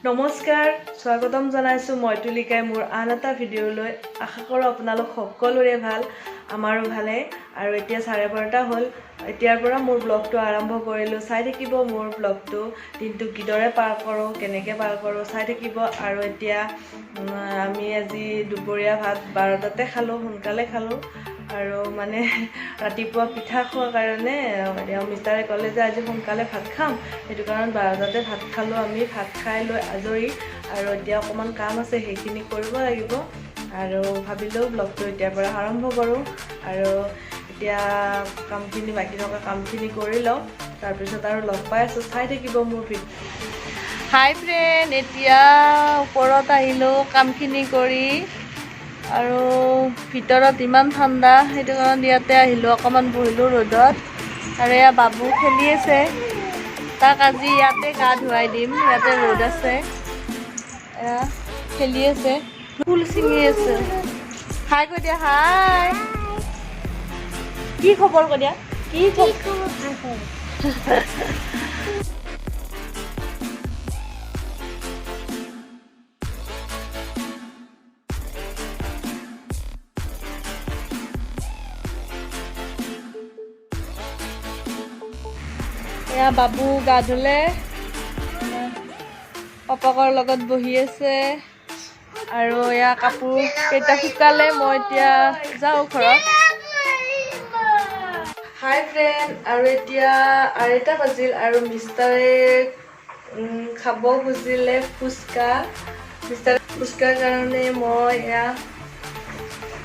নমস্কাৰ স্বাগতম জনাইছো মই তুলিকাই মোৰ আন এটা ভিডিঅ'লৈ আশা কৰোঁ আপোনালোক সকলোৰে ভাল আমাৰো ভালে আৰু এতিয়া 12:30 হ'ল এতিয়াৰ পৰা মোৰ ব্লগটো আৰম্ভ কৰিলোঁ চাই থাকিব মোৰ ব্লগটো দিনটো কিদৰে পাৰ কৰোঁ কেনেকৈ পাৰ কৰোঁ চাই থাকিব আৰু এতিয়া আমি আজি দুপৰীয়া ভাত 12টাতে খালোঁ সোনকালে খালোঁ আৰু মানে ৰাতিপুৱা পিঠা খোৱাৰ কাৰণে মিষ্টাৰে ক'লে যে আজি সোনকালে ভাত খাম সেইটো কাৰণ 12টাতে ভাত খালোঁ আমি ভাত খাই লৈ আজৰি আৰু এতিয়া অকণমান কাম আছে সেইখিনি কৰিব লাগিব আৰু ভাবিলোঁ ব্লগটো এতিয়াৰ পৰা আৰম্ভ কৰোঁ আৰু এতিয়া কামখিনি বাকী থকা কামখিনি কৰি লওঁ তাৰপিছত আৰু লগ পাই আছোঁ চাই থাকিব মোৰ ভিডিঅ' হাই ফ্ৰেণ্ড এতিয়া ওপৰত আহিলোঁ কামখিনি কৰি আৰু ভিতৰত ইমান ঠাণ্ডা সেইটো কাৰণে ইয়াতে আহিলোঁ অকণমান বহিলোঁ ৰ'দত আৰু এয়া বাবু খেলি আছে তাক আজি ইয়াতে গা ধুৱাই দিম ইয়াতে ৰ'দ আছে এয়া খেলি আছে ফুল ছিঙি আছে হাই কৈ দিয়া হাই কি খবৰ কৈ দিয়া কি খবৰ এয়া বাবু গা ধুলে পাপাকৰ লগত বহি আছে আৰু এয়া কাপোৰ কেইটা শুকালে মই এতিয়া যাওঁ ঘৰত হাই ফ্ৰেণ্ড আৰু এতিয়া 2টা বাজিল আৰু মিষ্টাৰে খাব খুজিলে ফুচকা মিষ্টাৰে ফুচকাৰ কাৰণে মই এয়া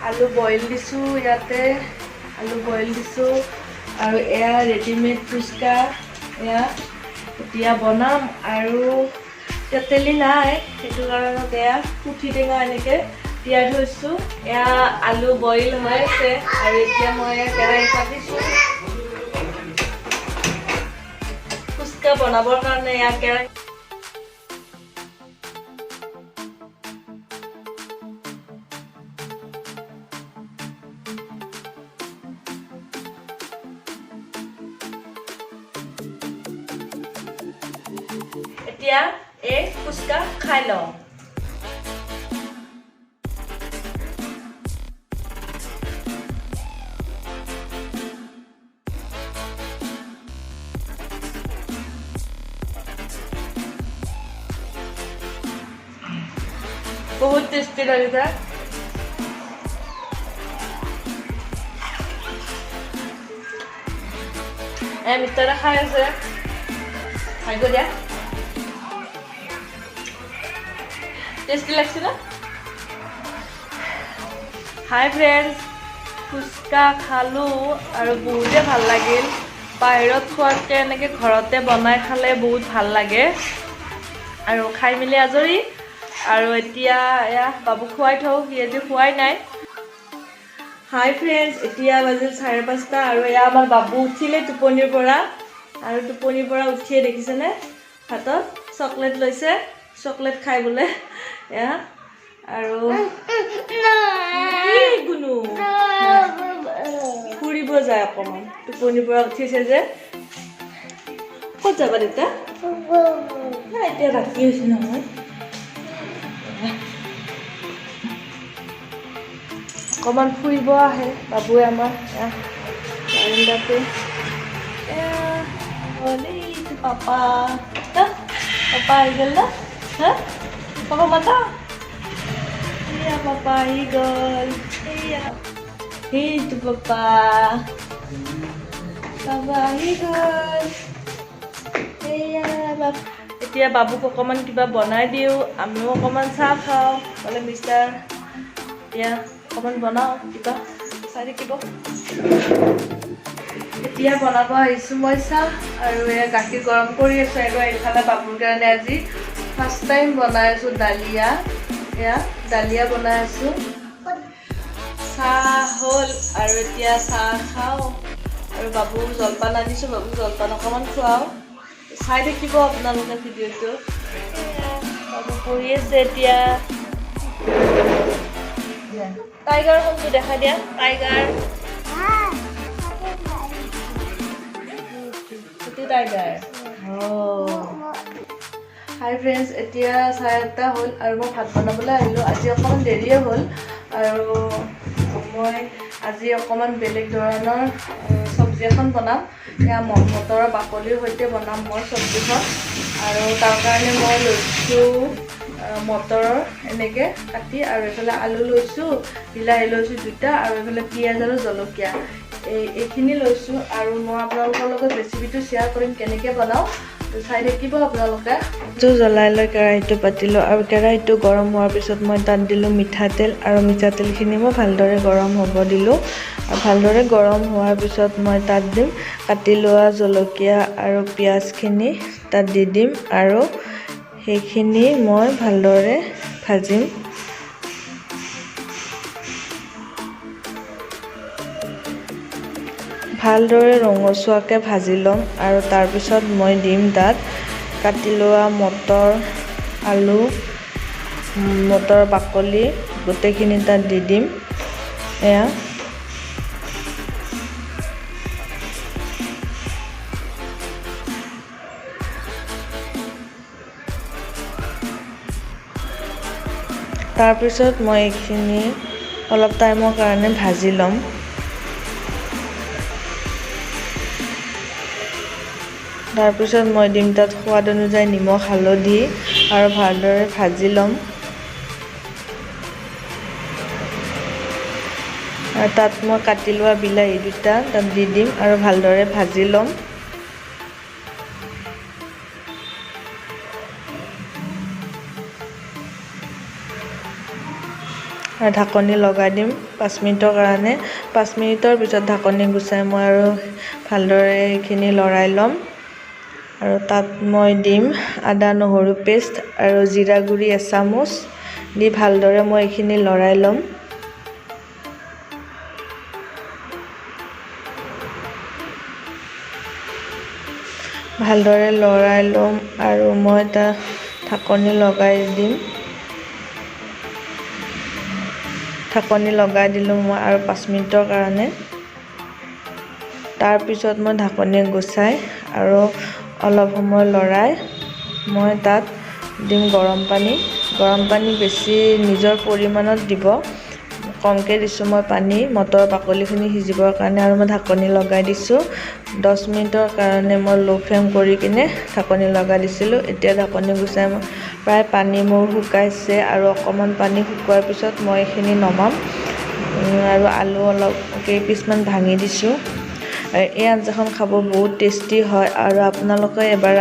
আলু বইল দিছোঁ ইয়াতে আলু বইল দিছোঁ আৰু এয়া ৰেডিমেড ফুচকা এয়া এতিয়া বনাম আৰু তেলি নাই সেইটো কাৰণত এয়া পুঠি টেঙা এনেকৈ তিয়াই থৈছোঁ এয়া আলু বইল হৈ আছে আৰু এতিয়া মই কেৰাহী পাতিছোঁ ফুচকা বনাবৰ কাৰণে এয়া কেৰাহী এতিয়া এই ফুচকা খাই লওঁ বহুত টেষ্টি লাগিছে মিষ্টাৰে খাই আছে খাই গৈ দিয়া টেষ্টি লাগছে না হাই ফ্ৰেণ্ডছ ফুচকা খালোঁ আৰু বহুতে ভাল লাগিল বাহিৰত খোৱাতকৈ এনেকৈ ঘৰতে বনাই খালে বহুত ভাল লাগে আৰু খাই মেলি আজৰি আৰু এতিয়া এয়া বাবুক খুৱাই থওঁ সি আজি খোৱাই নাই হাই ফ্ৰেণ্ডছ এতিয়া বাজিল 5:30 আৰু এয়া আমাৰ বাবু উঠিলে টোপনিৰ পৰা আৰু টোপনিৰ পৰা উঠিয়ে দেখিছেনে হাতত চকলেট লৈছে চকলেট খাই বোলে এয়া আৰু গুণু ফুৰিব যায় অকণমান টোপনিৰ পৰা উঠিছে যে ক'ত যাবা দেউতা এতিয়া ৰাতি হৈছে নহয় অকণমান ফুৰিব আহে বাবুৱে আমাৰ বাৰান্দাতে পাপা পাপা আহি গ'ল না হা পাপা মাতা এয়া পাপা আহি গ'ল এয়া সেইটো পাপা পাপা আহি গ'ল এয়া এতিয়া বাবুক অকণমান কিবা বনাই দিওঁ আমিও অকণমান চাহ খাওঁ বোলে মিষ্টাৰ এতিয়া অকণমান বনাওঁ কিবা চাই থাকিব এতিয়া বনাব আহিছোঁ মই চাহ আৰু এয়া গাখীৰ গৰম কৰি আছোঁ আৰু এইফালে বাবুৰ কাৰণে আজি ফাৰ্ষ্ট টাইম বনাই আছোঁ ডালিয়া এয়া ডালিয়া বনাই আছোঁ চাহ হ'ল আৰু এতিয়া চাহ খাওঁ আৰু বাবুক জলপান আনিছোঁ বাবুক জলপান অকণমান খুৱাওঁ চাই থাকিব আপোনালোকে ভিডিঅ'টো বাবু পঢ়ি আছে এতিয়া টাইগাৰ কোনটো দেখা দিয়া টাইগাৰ সেইটো টাইগাৰ হাই ফ্ৰেণ্ডছ, এতিয়া 8:30 হ'ল আৰু মই ভাত বনাবলৈ আহিলোঁ। আজি অকণমান দেৰিয়ে হ'ল আৰু মই আজি অকণমান বেলেগ ধৰণৰ চব্জি এখন বনাম। এয়া মটৰৰ বাকলিৰ সৈতে বনাম মই চব্জিখন। আৰু তাৰ কাৰণে মই লৈছোঁ মটৰৰ এনেকৈ কাটি, আৰু এইফালে আলু লৈছোঁ, বিলাহী লৈছোঁ 2টা, আৰু এইফালে পিঁয়াজ আৰু জলকীয়া এইখিনি লৈছোঁ। আৰু মই আপোনালোকৰ লগত ৰেচিপিটো শ্বেয়াৰ কৰিম কেনেকৈ বনাওঁ, চাই থাকিব আপোনালোকে। জ্বলাই লৈ কেৰাহীটো পাতিলোঁ আৰু কেৰাহীটো গৰম হোৱাৰ পিছত মই তাত দিলোঁ মিঠাতেল, আৰু মিঠাতেলখিনি মই ভালদৰে গৰম হ'ব দিলোঁ। আৰু ভালদৰে গৰম হোৱাৰ পিছত মই তাত দিম কাটি লোৱা জলকীয়া আৰু পিঁয়াজখিনি তাত দি দিম, আৰু সেইখিনি মই ভালদৰে ভাজিম। ভালদৰে ৰঙচুৱাকৈ ভাজি ল'ম, আৰু তাৰপিছত মই দিম তাত কাটি লোৱা মটৰ, আলু, মটৰ বাকলি গোটেইখিনি তাত দি দিম। এয়া তাৰপিছত মই এইখিনি অলপ টাইমৰ কাৰণে ভাজি ল'ম। তাৰপিছত মই দিম তাত সোৱাদ অনুযায়ী নিমখ, হালধি, আৰু ভালদৰে ভাজি ল'ম। আৰু তাত মই কাটি লোৱা বিলাহী 2টা তাত দি দিম আৰু ভালদৰে ভাজি ল'ম। আৰু ঢাকনি লগাই দিম 5 মিনিটৰ কাৰণে। 5 মিনিটৰ পিছত ঢাকনি গুচাই মই আৰু ভালদৰে এইখিনি লৰাই ল'ম। আৰু তাত মই দিম আদা নহৰু পেষ্ট আৰু জিৰা গুড়ি 1 চামুচ দি ভালদৰে মই এইখিনি লৰাই ল'ম। ভালদৰে লৰাই ল'ম আৰু মই তাত ঢাকনি লগাই দিম। ঢাকনি লগাই দিলোঁ মই আৰু 5 মিনিটৰ কাৰণে। তাৰপিছত মই ঢাকনি গুচাই আৰু অলপ সময় লৰাই মই তাত দিম গৰম পানী। গৰম পানী বেছি নিজৰ পৰিমাণত দিব, কমকৈ দিছোঁ মই পানী মটৰ বাকলিখিনি সিজিবৰ কাৰণে। আৰু মই ঢাকনি লগাই দিছোঁ 10 মিনিটৰ কাৰণে। মই ল' ফ্লেম কৰি কিনে ঢাকনি লগাই দিছিলোঁ। এতিয়া ঢাকনি গুচাই মই প্ৰায় পানী মোৰ শুকাইছে, আৰু অকণমান পানী শুকোৱাৰ পিছত মই এইখিনি নমাম। আৰু আলু অলপ কেইপিচমান ভাঙি দিছোঁ। এই আঞ্জাখন খাব বহুত টেষ্টি হয়, আৰু আপোনালোকে এবাৰ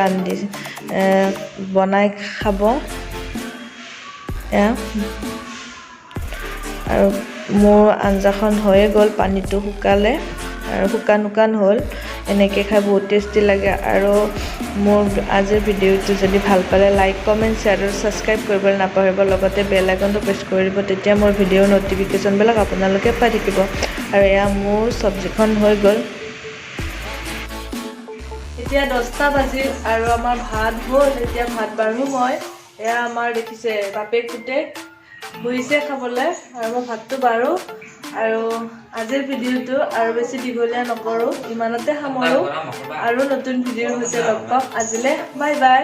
বনাই খাব। আৰু মোৰ আঞ্জাখন হৈয়ে গ'ল, পানীটো শুকালে আৰু শুকান হ'ল। এনেকৈ খাই বহুত টেষ্টি লাগে। আৰু মোৰ আজিৰ ভিডিঅ'টো যদি ভাল পালে লাইক, কমেণ্ট, শ্বেয়াৰ আৰু ছাবস্ক্ৰাইব কৰিবলৈ নাপাহৰিব। লগতে বেল আইকনটো প্ৰেছ কৰি দিব, তেতিয়া মোৰ ভিডিঅ'ৰ ন'টিফিকেশ্যনবিলাক আপোনালোকে পাই থাকিব। আৰু এয়া মোৰ চব্জিখন হৈ গ'ল। এতিয়া 10টা বাজিল আৰু আমাৰ ভাত হ'ল। এতিয়া ভাত বাঢ়ো মই। এয়া আমাৰ দেখিছে বাপেক পুতেক বহিছে খাবলৈ, আৰু মই ভাতটো বাঢ়ো। আৰু আজিৰ ভিডিঅ'টো আৰু বেছি দীঘলীয়া নকৰোঁ, ইমানতে সামৰোঁ। আৰু নতুন ভিডিঅ'ৰ সৈতে লগ পাম। আজিলৈ বাই বাই।